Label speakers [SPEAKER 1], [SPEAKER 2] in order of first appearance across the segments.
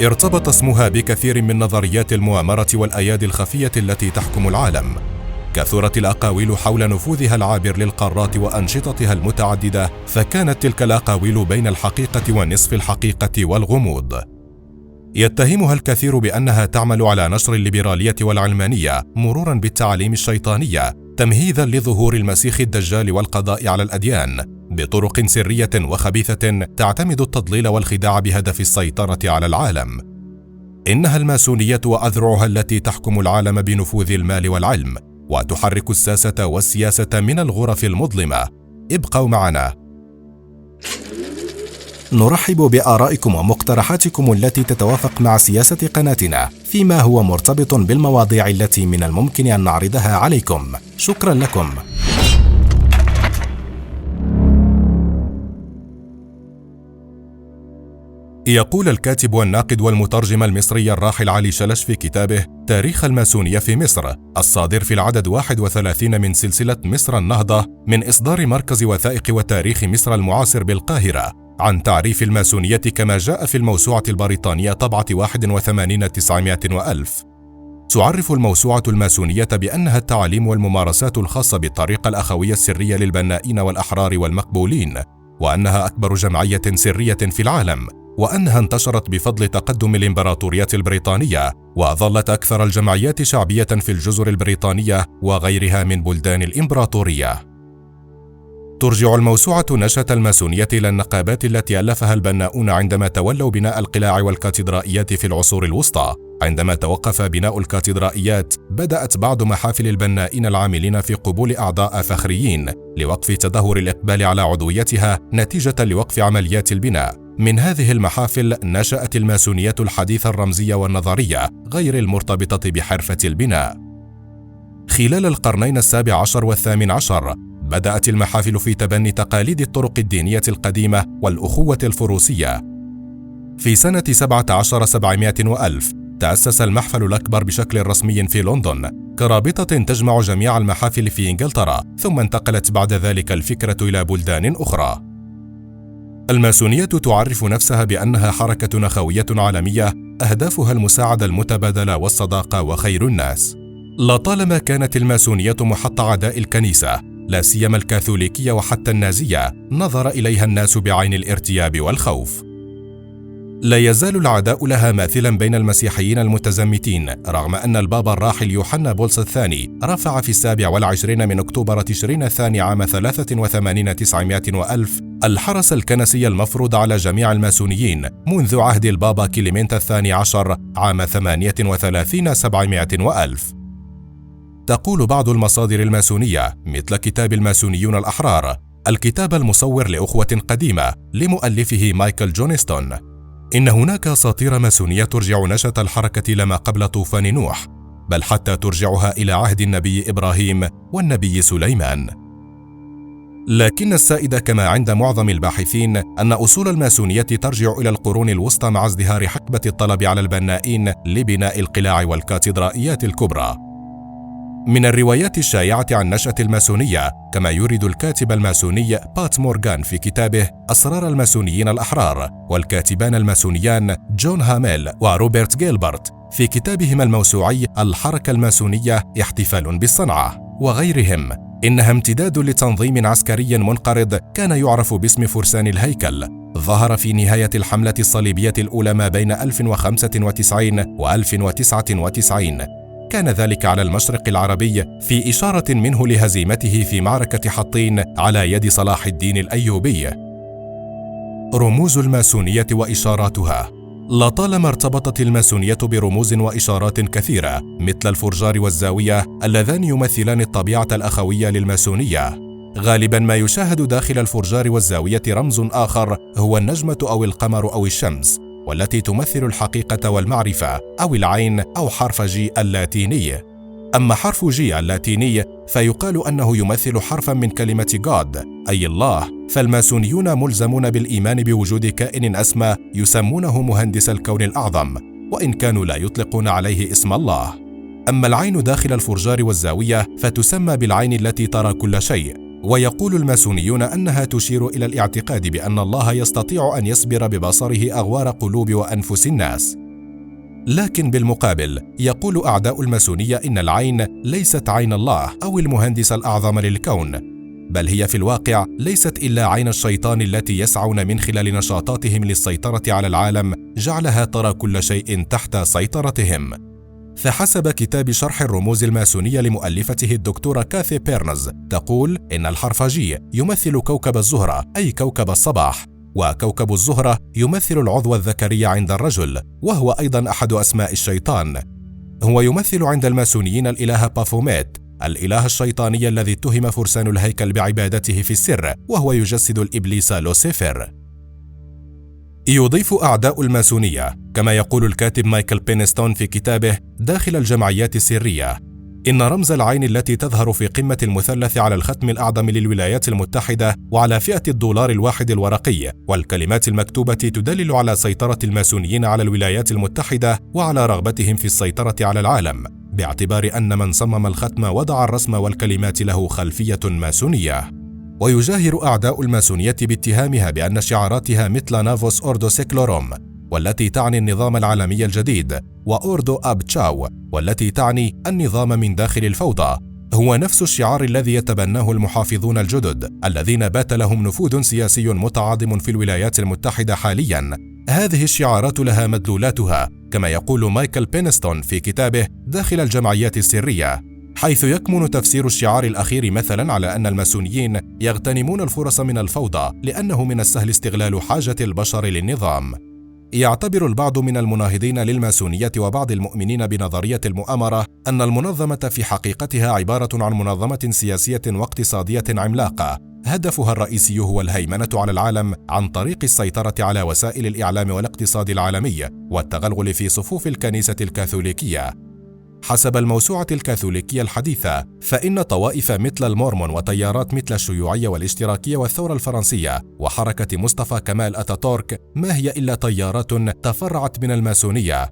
[SPEAKER 1] ارتبط اسمها بكثير من نظريات المؤامرة والأيادي الخفية التي تحكم العالم. كثرت الأقاويل حول نفوذها العابر للقارات وأنشطتها المتعددة، فكانت تلك الأقاويل بين الحقيقة ونصف الحقيقة والغموض. يتهمها الكثير بأنها تعمل على نشر الليبرالية والعلمانية مرورا بالتعاليم الشيطانية، تمهيدا لظهور المسيح الدجال والقضاء على الأديان بطرق سرية وخبيثة تعتمد التضليل والخداع بهدف السيطرة على العالم. إنها الماسونية وأذرعها التي تحكم العالم بنفوذ المال والعلم، وتحرك الساسة والسياسة من الغرف المظلمة. ابقوا معنا. نرحب بآرائكم ومقترحاتكم التي تتوافق مع سياسة قناتنا فيما هو مرتبط بالمواضيع التي من الممكن أن نعرضها عليكم. شكرا لكم. يقول الكاتب والناقد والمترجم المصري الراحل علي شلش في كتابه تاريخ الماسونية في مصر الصادر في العدد 31 من سلسلة مصر النهضة من إصدار مركز وثائق وتاريخ مصر المعاصر بالقاهرة عن تعريف الماسونية كما جاء في الموسوعة البريطانية طبعة 81/900. تعرف الموسوعة الماسونية بأنها التعاليم والممارسات الخاصة بالطريقة الأخوية السرية للبنائين والأحرار والمقبولين، وأنها أكبر جمعية سرية في العالم، وأنها انتشرت بفضل تقدم الإمبراطورية البريطانية، وظلت أكثر الجمعيات شعبية في الجزر البريطانية وغيرها من بلدان الإمبراطورية. ترجع الموسوعة نشأة الماسونية إلى النقابات التي ألفها البناؤون عندما تولوا بناء القلاع والكاتدرائيات في العصور الوسطى. عندما توقف بناء الكاتدرائيات، بدأت بعض محافل البنائين العاملين في قبول أعضاء فخريين لوقف تدهور الإقبال على عضويتها نتيجة لوقف عمليات البناء. من هذه المحافل نشأت الماسونية الحديثة الرمزية والنظرية غير المرتبطة بحرفة البناء. خلال القرنين 17 و18 بدأت المحافل في تبني تقاليد الطرق الدينية القديمة والأخوة الفروسية. في سنة 1700 وألف تأسس المحفل الأكبر بشكل رسمي في لندن كرابطة تجمع جميع المحافل في إنجلترا، ثم انتقلت بعد ذلك الفكرة إلى بلدان أخرى. الماسونية تعرف نفسها بأنها حركة نخوية عالمية أهدافها المساعدة المتبادلة والصداقة وخير الناس. لطالما كانت الماسونية محط عداء الكنيسة، لا سيما الكاثوليكية وحتى النازية، نظر إليها الناس بعين الارتياب والخوف. لا يزال العداء لها ماثلا بين المسيحيين المتزمتين، رغم أن البابا الراحل يوحنا بولس الثاني رفع في 27 من أكتوبر تشرين الثاني عام 83 وألف الحرس الكنسي المفروض على جميع الماسونيين منذ عهد البابا كليمنت الثاني عشر عام 38 700 وألف. تقول بعض المصادر الماسونية مثل كتاب الماسونيون الأحرار، الكتاب المصور لأخوة قديمة لمؤلفه مايكل جونستون، إن هناك أساطير ماسونية ترجع نشأة الحركة لما قبل طوفان نوح، بل حتى ترجعها إلى عهد النبي إبراهيم والنبي سليمان. لكن السائد كما عند معظم الباحثين أن أصول الماسونية ترجع إلى القرون الوسطى مع ازدهار حقبة الطلب على البنائين لبناء القلاع والكاتدرائيات الكبرى. من الروايات الشائعة عن نشأة الماسونية، كما يورد الكاتب الماسوني بات مورغان في كتابه أسرار الماسونيين الأحرار، والكاتبان الماسونيان جون هاميل وروبرت جيلبرت في كتابهما الموسوعي الحركة الماسونية احتفال بالصنعة، وغيرهم، إنها امتداد لتنظيم عسكري منقرض كان يعرف باسم فرسان الهيكل، ظهر في نهاية الحملة الصليبية الأولى ما بين 1095 و 1099. كان ذلك على المشرق العربي في إشارة منه لهزيمته في معركة حطين على يد صلاح الدين الأيوبي. رموز الماسونية وإشاراتها. لطالما ارتبطت الماسونية برموز وإشارات كثيرة مثل الفرجار والزاوية اللذان يمثلان الطبيعة الأخوية للماسونية. غالبا ما يشاهد داخل الفرجار والزاوية رمز آخر هو النجمة أو القمر أو الشمس، والتي تمثل الحقيقة والمعرفة، أو العين أو حرف جي اللاتيني. أما حرف جي اللاتيني فيقال أنه يمثل حرفا من كلمة God أي الله، فالماسونيون ملزمون بالإيمان بوجود كائن أسمى يسمونه مهندس الكون الأعظم، وإن كانوا لا يطلقون عليه اسم الله. أما العين داخل الفرجار والزاوية فتسمى بالعين التي ترى كل شيء، ويقول الماسونيون أنها تشير إلى الاعتقاد بأن الله يستطيع أن يصبر ببصره أغوار قلوب وأنفس الناس. لكن بالمقابل يقول أعداء الماسونية إن العين ليست عين الله أو المهندس الأعظم للكون، بل هي في الواقع ليست إلا عين الشيطان التي يسعون من خلال نشاطاتهم للسيطرة على العالم جعلها ترى كل شيء تحت سيطرتهم. فحسب كتاب شرح الرموز الماسونية لمؤلفته الدكتورة كاثي بيرنز، تقول إن الحرف G يمثل كوكب الزهرة أي كوكب الصباح، وكوكب الزهرة يمثل العضو الذكري عند الرجل، وهو أيضا أحد أسماء الشيطان. هو يمثل عند الماسونيين الإله بافوميت، الإله الشيطاني الذي اتهم فرسان الهيكل بعبادته في السر، وهو يجسد الإبليس لوسيفر. يضيف أعداء الماسونية، كما يقول الكاتب مايكل بينستون في كتابه داخل الجمعيات السرية، إن رمز العين التي تظهر في قمة المثلث على الختم الأعظم للولايات المتحدة وعلى فئة الدولار الواحد الورقي والكلمات المكتوبة تدلل على سيطرة الماسونيين على الولايات المتحدة وعلى رغبتهم في السيطرة على العالم، باعتبار أن من صمم الختم وضع الرسم والكلمات له خلفية ماسونية. ويجاهر أعداء الماسونية باتهامها بأن شعاراتها مثل نافوس أوردو سيكلوروم والتي تعني النظام العالمي الجديد، وأوردو أب تشاو والتي تعني النظام من داخل الفوضى، هو نفس الشعار الذي يتبناه المحافظون الجدد الذين بات لهم نفوذ سياسي متعاظم في الولايات المتحدة حالياً. هذه الشعارات لها مدلولاتها، كما يقول مايكل بينستون في كتابه داخل الجمعيات السرية، حيث يكمن تفسير الشعار الأخير مثلاً على أن الماسونيين يغتنمون الفرص من الفوضى لأنه من السهل استغلال حاجة البشر للنظام. يعتبر البعض من المناهضين للماسونية وبعض المؤمنين بنظرية المؤامرة أن المنظمة في حقيقتها عبارة عن منظمة سياسية واقتصادية عملاقة، هدفها الرئيسي هو الهيمنة على العالم عن طريق السيطرة على وسائل الإعلام والاقتصاد العالمي والتغلغل في صفوف الكنيسة الكاثوليكية. حسب الموسوعة الكاثوليكية الحديثة، فإن طوائف مثل المورمون وتيارات مثل الشيوعية والاشتراكية والثورة الفرنسية وحركة مصطفى كمال أتاتورك ما هي إلا تيارات تفرعت من الماسونية.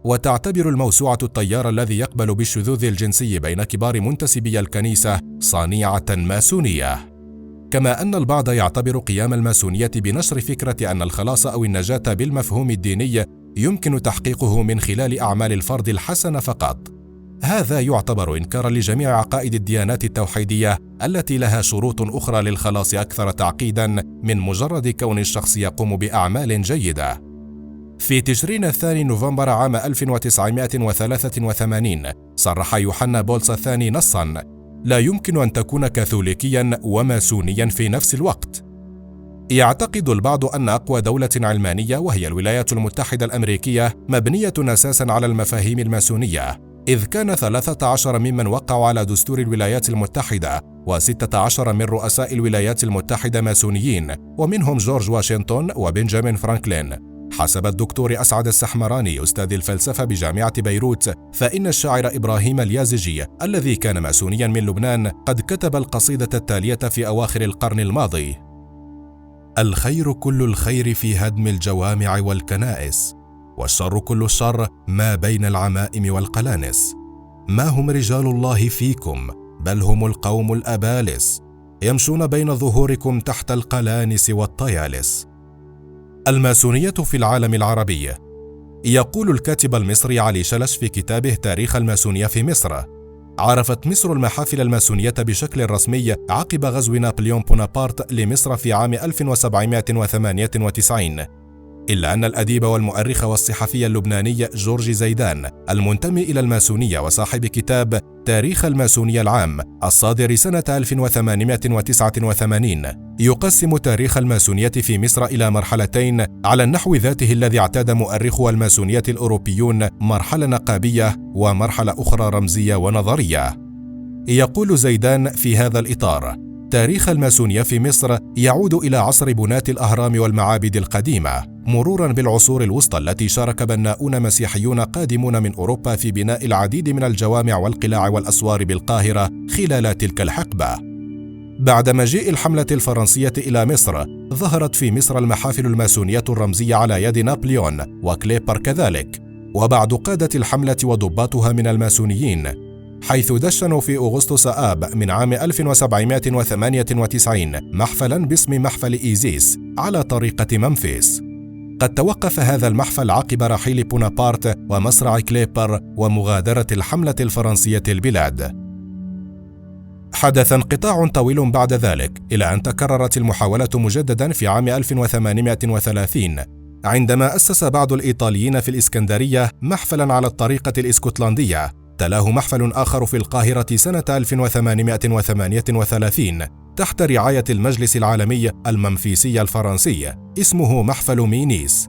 [SPEAKER 1] وتعتبر الموسوعة التيار الذي يقبل بالشذوذ الجنسي بين كبار منتسبي الكنيسة صنيعة ماسونية. كما أن البعض يعتبر قيام الماسونية بنشر فكرة أن الخلاص أو النجاة بالمفهوم الديني يمكن تحقيقه من خلال أعمال الفرد الحسنة فقط. هذا يعتبر إنكارا لجميع عقائد الديانات التوحيدية التي لها شروط أخرى للخلاص أكثر تعقيداً من مجرد كون الشخص يقوم بأعمال جيدة. في تشرين الثاني نوفمبر عام 1983 صرح يوحنا بولس الثاني نصاً: لا يمكن أن تكون كاثوليكياً وماسونياً في نفس الوقت. يعتقد البعض أن أقوى دولة علمانية وهي الولايات المتحدة الأمريكية مبنية أساساً على المفاهيم الماسونية، إذ كان 13 ممن وقعوا على دستور الولايات المتحدة و16 من رؤساء الولايات المتحدة ماسونيين، ومنهم جورج واشنطن وبنجامين فرانكلين. حسب الدكتور أسعد السحمراني أستاذ الفلسفة بجامعة بيروت، فإن الشاعر إبراهيم اليازجي الذي كان ماسونيا من لبنان قد كتب القصيدة التالية في أواخر القرن الماضي: الخير كل الخير في هدم الجوامع والكنائس، والشر كل الشر ما بين العمائم والقلانس. ما هم رجال الله فيكم، بل هم القوم الأبالس، يمشون بين ظهوركم تحت القلانس والطيالس. الماسونية في العالم العربي. يقول الكاتب المصري علي شلش في كتابه تاريخ الماسونية في مصر: عرفت مصر المحافل الماسونية بشكل رسمي عقب غزو نابليون بونابرت لمصر في عام 1798، إلا أن الأديب والمؤرخ والصحفي اللبناني جورج زيدان المنتمي إلى الماسونية وصاحب كتاب تاريخ الماسونية العام الصادر سنة 1889 يقسم تاريخ الماسونية في مصر إلى مرحلتين على النحو ذاته الذي اعتاد مؤرخو الماسونية الأوروبيون مرحلة نقابية ومرحلة أخرى رمزية ونظرية. يقول زيدان في هذا الإطار: تاريخ الماسونية في مصر يعود إلى عصر بناة الأهرام والمعابد القديمة، مروراً بالعصور الوسطى التي شارك بناؤون مسيحيون قادمون من أوروبا في بناء العديد من الجوامع والقلاع والأسوار بالقاهرة خلال تلك الحقبة. بعد مجيء الحملة الفرنسية إلى مصر، ظهرت في مصر المحافل الماسونية الرمزية على يد نابليون وكليبر كذلك، وبعد قادة الحملة وضباطها من الماسونيين، حيث دشنوا في أغسطس آب من عام 1798 محفلاً باسم محفل إيزيس على طريقة ممفيس. قد توقف هذا المحفل عقب رحيل بونابرت ومصرع كليبر ومغادرة الحملة الفرنسية البلاد. حدث انقطاع طويل بعد ذلك إلى أن تكررت المحاولة مجددا في عام 1830 عندما أسس بعض الإيطاليين في الإسكندرية محفلا على الطريقة الإسكتلندية. تلاه محفل آخر في القاهرة سنة 1838 تحت رعاية المجلس العالمي المنفيسي الفرنسي اسمه محفل مينيس.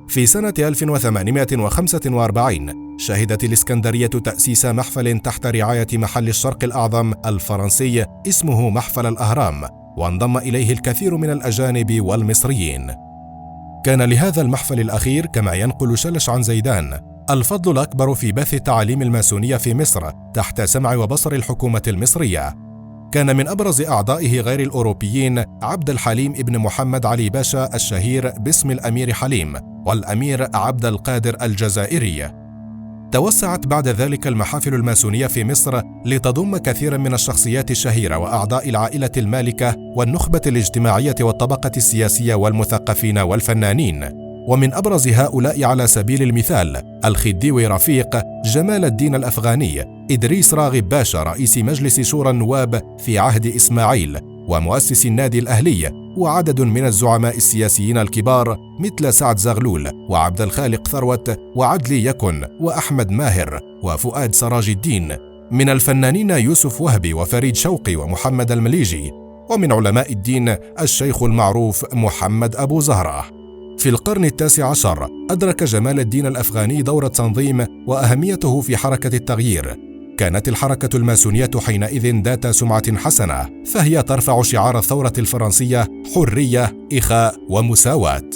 [SPEAKER 1] في سنة 1845 شهدت الإسكندرية تأسيس محفل تحت رعاية محل الشرق الأعظم الفرنسي اسمه محفل الأهرام، وانضم إليه الكثير من الأجانب والمصريين. كان لهذا المحفل الأخير، كما ينقل شلش عن زيدان، الفضل الأكبر في بث تعاليم الماسونية في مصر تحت سمع وبصر الحكومة المصرية. كان من أبرز أعضائه غير الأوروبيين عبد الحليم ابن محمد علي باشا الشهير باسم الأمير حليم، والأمير عبد القادر الجزائري. توسعت بعد ذلك المحافل الماسونية في مصر لتضم كثيرا من الشخصيات الشهيرة وأعضاء العائلة المالكة والنخبة الاجتماعية والطبقة السياسية والمثقفين والفنانين. ومن أبرز هؤلاء على سبيل المثال الخديوي رفيق، جمال الدين الأفغاني، إدريس راغب باشا رئيس مجلس شورى النواب في عهد إسماعيل ومؤسس النادي الأهلي، وعدد من الزعماء السياسيين الكبار مثل سعد زغلول وعبد الخالق ثروت وعدلي يكن وأحمد ماهر وفؤاد سراج الدين. من الفنانين يوسف وهبي وفريد شوقي ومحمد المليجي. ومن علماء الدين الشيخ المعروف محمد أبو زهرة. في القرن التاسع عشر أدرك جمال الدين الأفغاني دور التنظيم وأهميته في حركة التغيير. كانت الحركة الماسونية حينئذ ذات سمعة حسنة، فهي ترفع شعار الثورة الفرنسية: حرية، إخاء، ومساواة.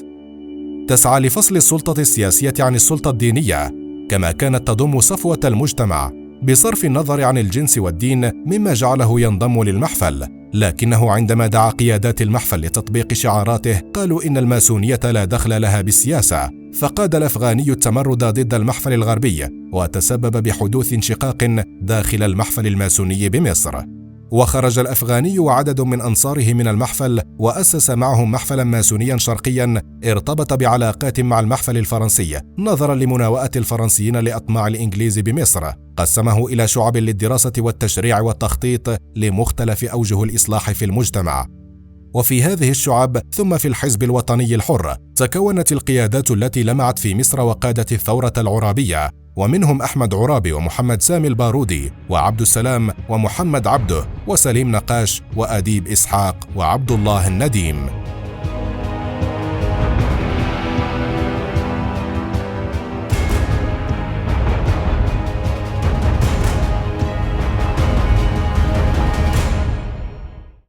[SPEAKER 1] تسعى لفصل السلطة السياسية عن السلطة الدينية، كما كانت تضم صفوة المجتمع بصرف النظر عن الجنس والدين، مما جعله ينضم للمحفل. لكنه عندما دعا قيادات المحفل لتطبيق شعاراته قالوا إن الماسونية لا دخل لها بالسياسة، فقاد الأفغاني التمرد ضد المحفل الغربي وتسبب بحدوث انشقاق داخل المحفل الماسوني بمصر. وخرج الأفغاني وعدد من أنصاره من المحفل وأسس معهم محفلا ماسونيا شرقيا ارتبط بعلاقات مع المحفل الفرنسي نظرا لمناوئة الفرنسيين لأطماع الإنجليز بمصر. قسمه إلى شعب للدراسة والتشريع والتخطيط لمختلف أوجه الإصلاح في المجتمع. وفي هذه الشعب ثم في الحزب الوطني الحر تكونت القيادات التي لمعت في مصر وقادت الثورة العرابية، ومنهم أحمد عرابي ومحمد سامي البارودي وعبد السلام ومحمد عبده وسليم نقاش وأديب إسحاق وعبد الله النديم.